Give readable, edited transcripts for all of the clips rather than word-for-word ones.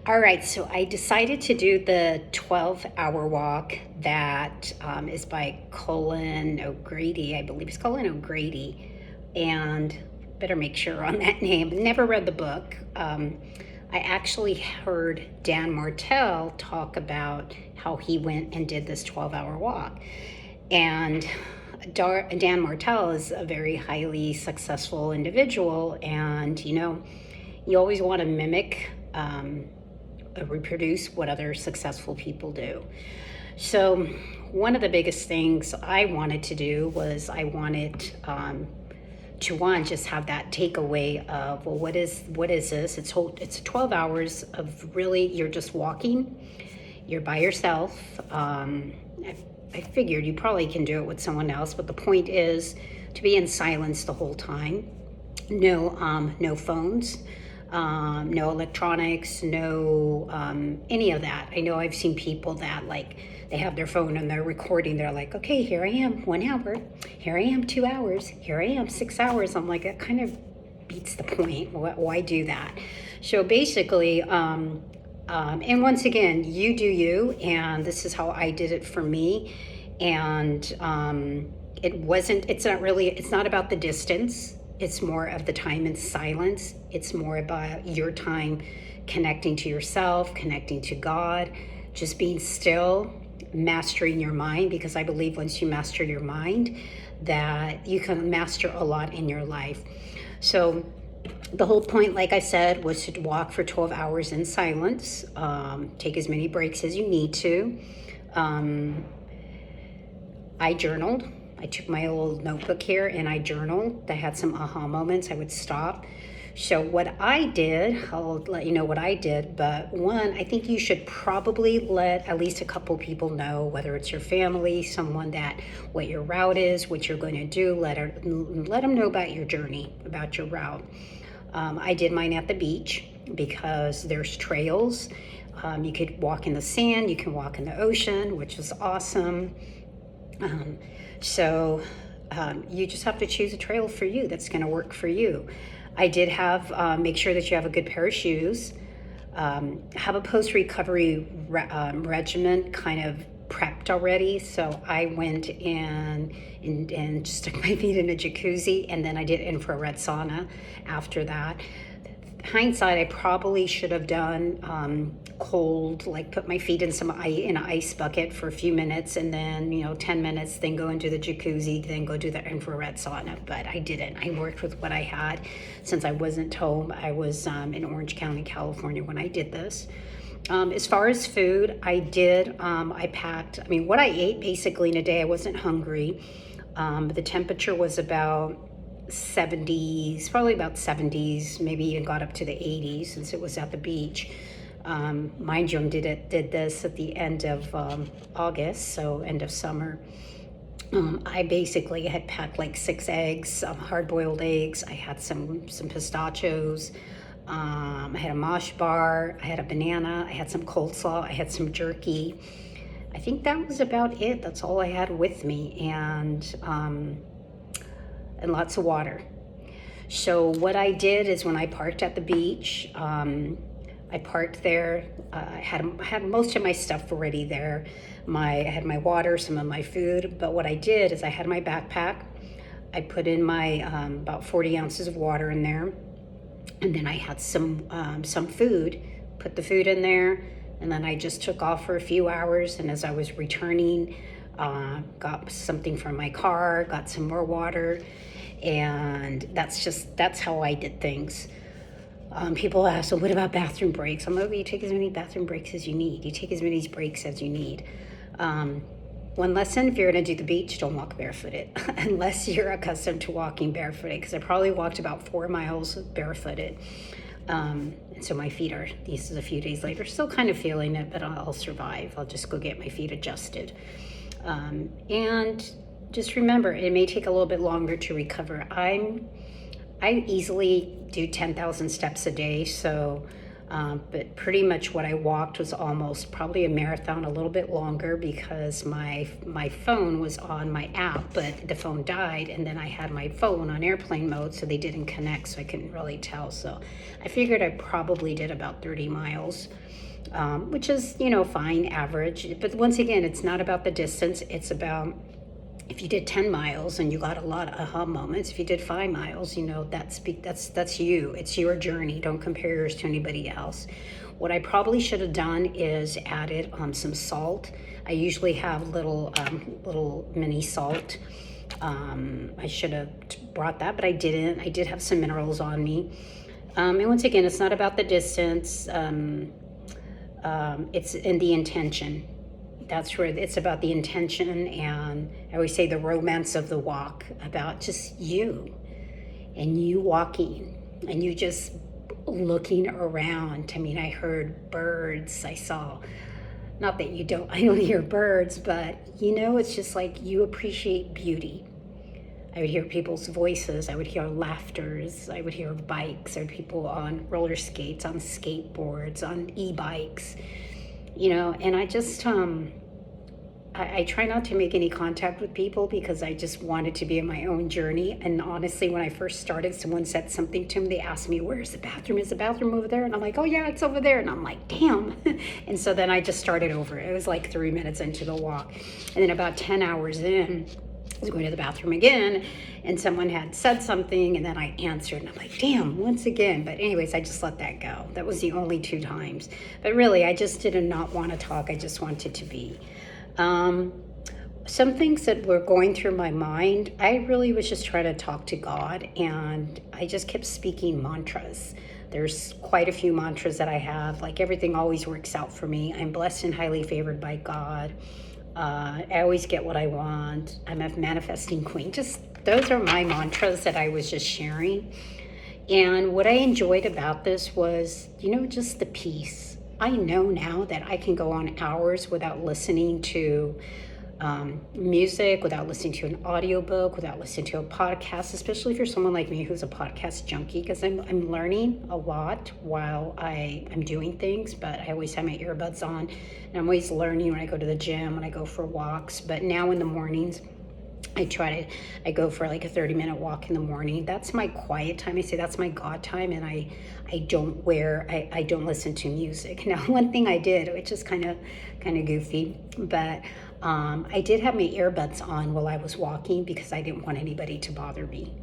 All right, so I decided to do the 12-hour walk that is by Colin O'Brady. I believe it's Colin O'Brady. And better make sure on that name. Never read the book. I actually heard Dan Martell talk about how he went and did this 12-hour walk. And Dan Martell is a very highly successful individual, and you always want to mimic, reproduce what other successful people do. So one of the biggest things I wanted to do was I wanted to just have that takeaway of, well, what is this? It's 12 hours of really, you're just walking, you're by yourself. I figured you probably can do it with someone else, but the point is to be in silence the whole time. No phones, no electronics, no any of that. I know I've seen people that they have their phone and they're recording. They're like, okay, here I am 1 hour, here I am 2 hours, here I am 6 hours. I'm like, that kind of beats the point. Why do that? So basically, and once again, you do you, and this is how I did it for me. And it's not about the distance. It's more of the time in silence. It's more about your time connecting to yourself, connecting to God, just being still, mastering your mind, because I believe once you master your mind, that you can master a lot in your life. So the whole point, like I said, was to walk for 12 hours in silence. Take as many breaks as you need to. I journaled. I took my old notebook here and I journaled. I had some aha moments. I would stop. So what I did, I'll let you know what I did, but one, I think you should probably let at least a couple people know, whether it's your family, someone, that what your route is, what you're going to do. Let them know about your journey, about your route. I did mine at the beach because there's trails. You could walk in the sand, you can walk in the ocean, which is awesome. So you just have to choose a trail for you that's going to work for you. I did have, make sure that you have a good pair of shoes, have a post-recovery regimen kind of prepped already. So I went and just stuck my feet in a jacuzzi, and then I did infrared sauna after that. Hindsight, I probably should have done cold, like put my feet in in an ice bucket for a few minutes, and then 10 minutes, then go into the jacuzzi, then go do the infrared sauna. But I didn't. I worked with what I had. Since I wasn't home, I was in Orange County, California when I did this. As far as food, I packed, what I ate basically in a day, I wasn't hungry. The temperature was about 70s, probably about 70s, maybe even got up to the 80s since it was at the beach. Mind you, did this at the end of August, so end of summer. I basically had packed like 6 eggs, hard-boiled eggs. I had some pistachios. I had a mosh bar. I had a banana. I had some coleslaw. I had some jerky. I think that was about it. That's all I had with me, and lots of water. So what I did is when I parked at the beach, I parked there. I had most of my stuff already there. I had my water, some of my food. But what I did is I had my backpack. I put in my about 40 ounces of water in there, and then I had some food. Put the food in there, and then I just took off for a few hours. And as I was returning, got something from my car, got some more water, and that's how I did things. People ask, so what about bathroom breaks? I'm like, you take as many bathroom breaks as you need. You take as many breaks as you need. One lesson, if you're going to do the beach, don't walk barefooted unless you're accustomed to walking barefooted, because I probably walked about 4 miles barefooted. And so my feet are, this is a few days later, still kind of feeling it, but I'll survive. I'll just go get my feet adjusted. And just remember, it may take a little bit longer to recover. I easily do 10,000 steps a day, so But pretty much what I walked was almost probably a marathon, a little bit longer, because my phone was on my app, but the phone died, and then I had my phone on airplane mode, so they didn't connect, so I couldn't really tell. So I figured I probably did about 30 miles, which is, fine, average. But once again, it's not about the distance. It's about, if you did 10 miles and you got a lot of aha moments. If you did 5 miles, that's you. It's your journey. Don't compare yours to anybody else. What I probably should have done is added some salt. I usually have little mini salt. I should have brought that, but I didn't. I did have some minerals on me. And once again, it's not about the distance. It's in the intention. That's where it's about the intention, and I always say the romance of the walk, about just you and you walking and you just looking around. I mean, I heard birds. I saw, not that I don't hear birds, but it's just like you appreciate beauty. I would hear people's voices. I would hear laughters. I would hear bikes. I would people on roller skates, on skateboards, on e-bikes. And I just, I try not to make any contact with people because I just wanted to be in my own journey. And honestly, when I first started, someone said something to me. They asked me, where's the bathroom? Is the bathroom over there? And I'm like, oh yeah, it's over there. And I'm like, damn. And so then I just started over. It was like 3 minutes into the walk. And then about 10 hours in, I was going to the bathroom again, and someone had said something, and then I answered, and I'm like, damn, once again. But anyways, I just let that go. That was the only 2 times. But really, I just did not want to talk. I just wanted to be. Some things that were going through my mind, I really was just trying to talk to God, and I just kept speaking mantras. There's quite a few mantras that I have. Like, everything always works out for me. I'm blessed and highly favored by God. I always get what I want. I'm a manifesting queen. Just those are my mantras that I was just sharing. And what I enjoyed about this was, just the peace. I know now that I can go on hours without listening to music, without listening to an audiobook, without listening to a podcast, especially if you're someone like me who's a podcast junkie, because I'm learning a lot while I'm doing things, but I always have my earbuds on, and I'm always learning when I go to the gym, when I go for walks. But now in the mornings, I go for like a 30-minute walk in the morning. That's my quiet time. I say that's my God time, and I don't listen to music. Now, one thing I did, which is kind of goofy, but I did have my earbuds on while I was walking because I didn't want anybody to bother me.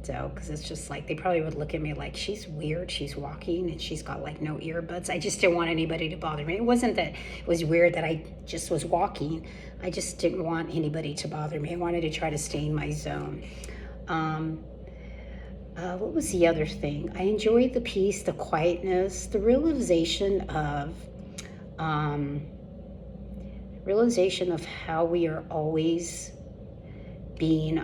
So, because it's just like, they probably would look at me like, she's weird, she's walking and she's got like no earbuds. I just didn't want anybody to bother me. It wasn't that it was weird that I just was walking. I just didn't want anybody to bother me. I wanted to try to stay in my zone. What was the other thing? I enjoyed the peace, the quietness, the realization of how we are always being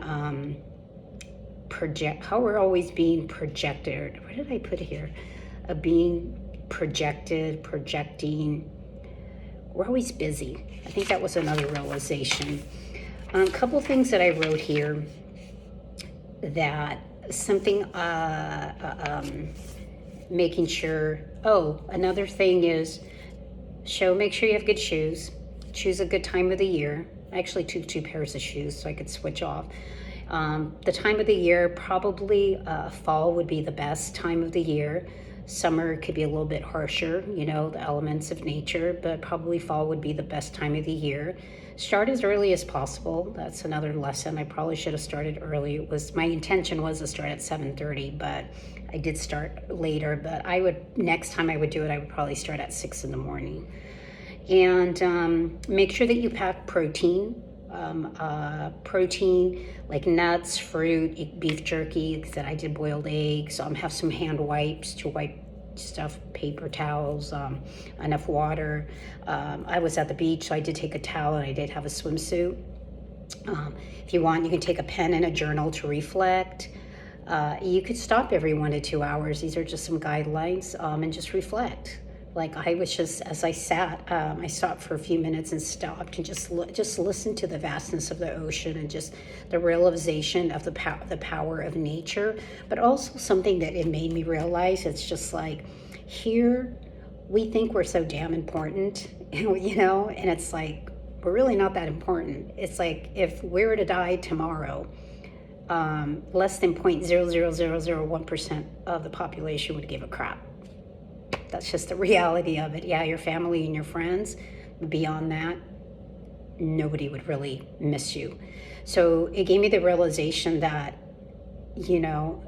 how we're always being projected. What did I put here? Being projected, projecting. We're always busy. I think that was another realization. A couple things that I wrote here, that something making sure. Oh, another thing is make sure you have good shoes. Choose a good time of the year. I actually took 2 pairs of shoes so I could switch off. The time of the year, probably fall would be the best time of the year. Summer could be a little bit harsher, the elements of nature, but probably fall would be the best time of the year. Start as early as possible. That's another lesson. I probably should have started early. My intention was to start at 7:30, but I did start later. But next time I would do it, I would probably start at 6 in the morning. And make sure that you pack protein. Protein like nuts, fruit, beef jerky. Like I said, I did boiled eggs. Have some hand wipes to wipe stuff, paper towels, enough water. I was at the beach, so I did take a towel, and I did have a swimsuit. If you want, you can take a pen and a journal to reflect. You could stop every 1 to 2 hours. These are just some guidelines, and just reflect. Like I was just, as I sat, I stopped for a few minutes and stopped and just listened to the vastness of the ocean and just the realization of the power of nature, but also something that it made me realize. It's just like, here we think we're so damn important, you know, and it's like, we're really not that important. It's like, if we were to die tomorrow, less than 0.00001% of the population would give a crap. That's just the reality of it. Yeah, your family and your friends, beyond that, nobody would really miss you. So it gave me the realization that, you know,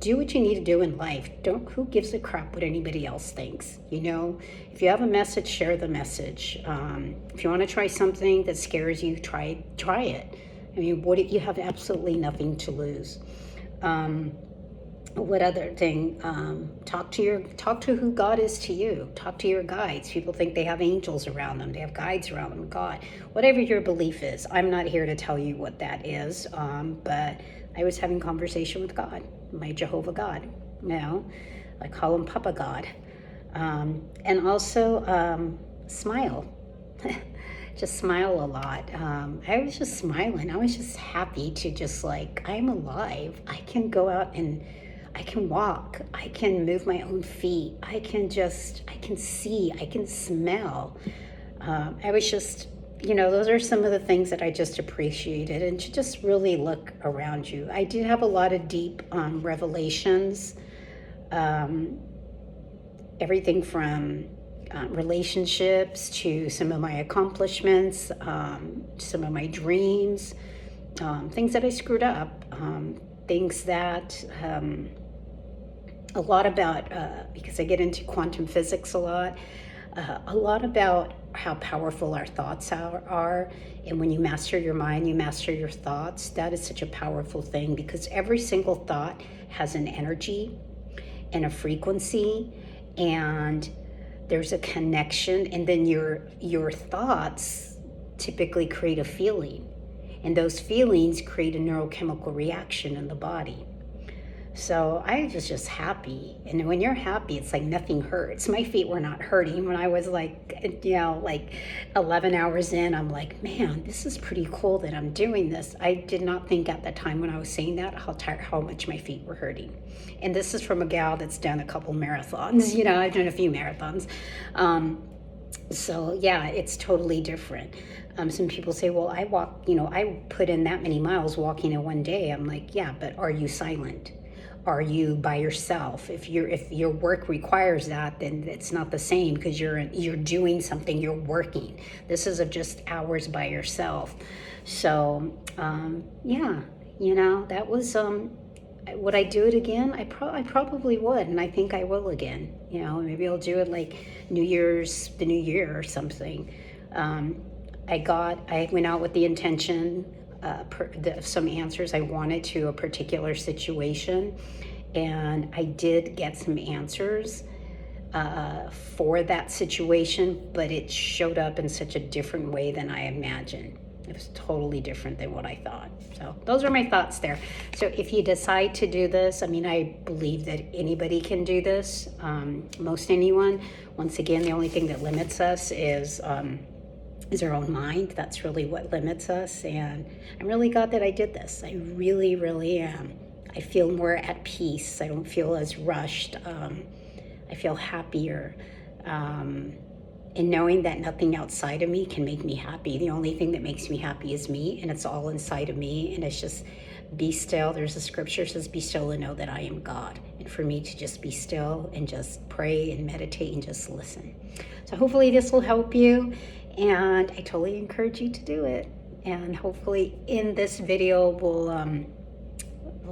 do what you need to do in life. Don't, who gives a crap what anybody else thinks, you know? If you have a message, share the message. If you want to try something that scares you, try it. I mean, you have absolutely nothing to lose. What other thing? Talk to who God is to you. Talk to your guides. People think they have angels around them. They have guides around them. God, whatever your belief is. I'm not here to tell you what that is. But I was having conversation with God, my Jehovah God. You know, I call him Papa God. And also smile. Just smile a lot. I was just smiling. I was just happy to just like, I'm alive. I can go out and I can walk. I can move my own feet. I can see, I can smell. I was just, you know, those are some of the things that I just appreciated, and to just really look around you. I did have a lot of deep revelations. Everything from relationships to some of my accomplishments, some of my dreams, things that I screwed up, things that a lot about, because I get into quantum physics a lot about how powerful our thoughts are. And when you master your mind, you master your thoughts. That is such a powerful thing, because every single thought has an energy and a frequency, and there's a connection, and then your thoughts typically create a feeling, and those feelings create a neurochemical reaction in the body. So I was just happy, and when you're happy, it's like nothing hurts. My feet were not hurting when I was like, you know, like 11 hours in. I'm like, man, this is pretty cool that I'm doing this. I did not think at the time when I was saying that how much my feet were hurting. And this is from a gal that's done a couple marathons. You know, I've done a few marathons. So yeah, it's totally different. Some people say, well, I walk, you know, I put in that many miles walking in one day. I'm like, yeah, but are you silent? Are you by yourself? If your work requires that, then it's not the same, because you're doing something, you're working. This is just hours by yourself. So yeah, you know, that was would I do it again? I probably would, and I think I will again. You know, maybe I'll do it like the New Year or something. I went out with the intention, some answers I wanted to a particular situation, and I did get some answers for that situation, but it showed up in such a different way than I imagined. It was totally different than what I thought. So those are my thoughts there. So if you decide to do this, I mean, I believe that anybody can do this, most anyone. Once again, the only thing that limits us is our own mind. That's really what limits us. And I'm really glad that I did this. I really, really am. I feel more at peace. I don't feel as rushed. I feel happier. And knowing that nothing outside of me can make me happy. The only thing that makes me happy is me, and it's all inside of me. And it's just, be still. There's a scripture that says, be still and know that I am God. And for me to just be still and just pray and meditate and just listen. So hopefully this will help you. And I totally encourage you to do it. And hopefully in this video will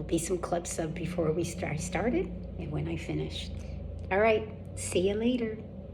be some clips of before we started and when I finished. All right, see you later.